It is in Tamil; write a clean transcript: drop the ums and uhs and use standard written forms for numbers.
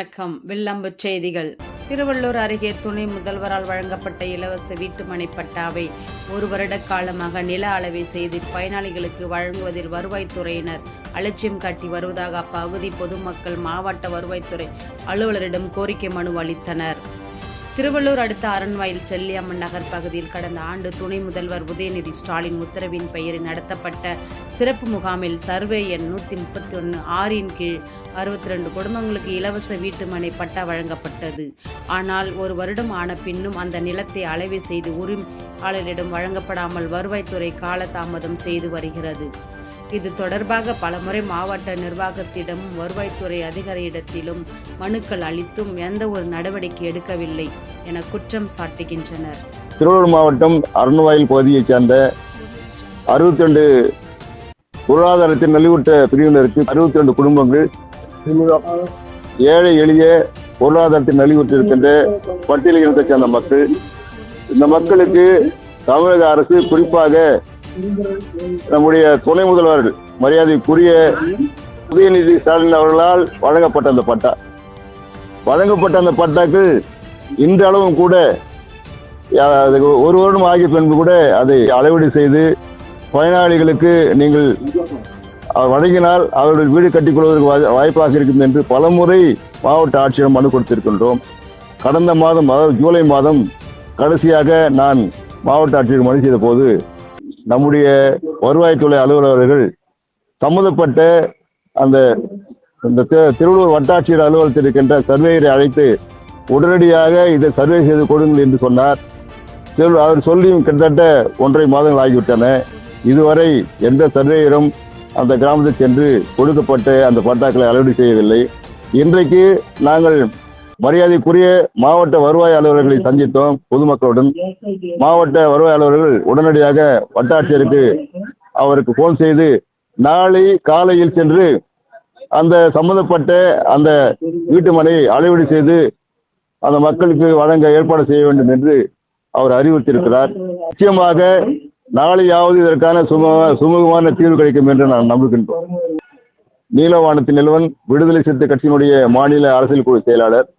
வணக்கம். வில்லம்புச் செய்திகள். திருவள்ளூர் அருகே துணை முதல்வரால் வழங்கப்பட்ட இலவச வீட்டுமனை பட்டாவை 1 வருட காலமாக நில அளவை செய்து பயனாளிகளுக்கு வழங்குவதில் வருவாய்த்துறையினர் அலட்சியம் காட்டி வருவதாக அப்பகுதி பொதுமக்கள் மாவட்ட வருவாய்த்துறை அலுவலரிடம் கோரிக்கை மனு அளித்தனர். திருவள்ளூர் அடுத்த அரண்வாயில் செல்லியம்மன் நகர் பகுதியில் கடந்த ஆண்டு துணை முதல்வர் உதயநிதி ஸ்டாலின் உத்தரவின் பெயரில் நடத்தப்பட்ட சிறப்பு முகாமில் சர்வே எண் 131(6) கீழ் 62 குடும்பங்களுக்கு இலவச வீட்டுமனை பட்டா வழங்கப்பட்டது. ஆனால் 1 வருடம் ஆன பின்னும் அந்த நிலத்தை அளவை செய்து உரிமையாளரிடம் வழங்கப்படாமல் வருவாய்த்துறை காலதாமதம் செய்து வருகிறது. இது தொடர்பாக பலமுறை மாவட்ட நிர்வாகத்திடமும் வருவாய்த்துறை அதிகாரியிடத்திலும் மனுக்கள் அளித்தும் எந்த ஒரு நடவடிக்கை எடுக்கவில்லை என குற்றம் சாட்டுகின்றனர். திருவள்ளூர் மாவட்டம் அரண்வாயில் பகுதியைச் சேர்ந்த 62 பொருளாதாரத்தில் நலிவுற்ற பிரிவினருக்கு 62 குடும்பங்கள் ஏழை எளிய பொருளாதாரத்தில் நலிவுற்றிருக்கின்ற பட்டியலில் இனத்தைச் சேர்ந்த மக்கள். இந்த மக்களுக்கு தமிழக அரசு குறிப்பாக நம்முடைய துணை முதல்வர் மரியாதைக்குரிய உதயநிதி ஸ்டாலின் அவர்களால் வழங்கப்பட்ட அந்த பட்டாக்கள் இன்றளவும் கூட 1 வருடம் ஆகிய பின்பு கூட அதை அளவீடு செய்து பயனாளிகளுக்கு நீங்கள் வழங்கினால் அவர்கள் வீடு கட்டிக்கொள்வதற்கு வாய்ப்பாக இருக்கும் என்று பலமுறை மாவட்ட ஆட்சியர் மனு கொடுத்திருக்கின்றோம். கடந்த மாதம், அதாவது ஜூலை மாதம் கடைசியாக நான் மாவட்ட ஆட்சியர் மனு செய்த போது நம்முடைய வருவாய்த்துறை அலுவலர்கள் சம்பந்தப்பட்ட அந்த திருவள்ளூர் வட்டாட்சியர் அலுவலகத்தில் இருக்கின்ற சர்வேயரை அழைத்து உடனடியாக இதை சர்வே செய்து கொடுங்கள் என்று சொன்னார். அவர் சொல்லியும் கிட்டத்தட்ட 1.5 மாதங்கள் ஆகிவிட்டன. இதுவரை எந்த சர்வேயரும் அந்த கிராமத்தில் சென்று கொடுக்கப்பட்ட அந்த பட்டாக்களை அளவீடு செய்யவில்லை. இன்றைக்கு நாங்கள் மரியாதைக்குரிய மாவட்ட வருவாய் அலுவலர்களை சந்தித்தோம். பொதுமக்களுடன் மாவட்ட வருவாய் அலுவலர்கள் உடனடியாக வட்டாட்சியருக்கு அவருக்கு போன் செய்து நாளை காலையில் சென்று அந்த சம்பந்தப்பட்ட அந்த வீட்டுமனை அளவீடு செய்து அந்த மக்களுக்கு வழங்க ஏற்பாடு செய்ய வேண்டும் என்று அவர் அறிவுறுத்தியிருக்கிறார். நிச்சயமாக நாளையாவது இதற்கான சுமூகமான தீர்வு கிடைக்கும் என்று நான் நம்புகின்றோம். நீலவானத்தின் நிலவன் விடுதலை சிறுத்தை கட்சியினுடைய மாநில அரசியல் குழு செயலாளர்.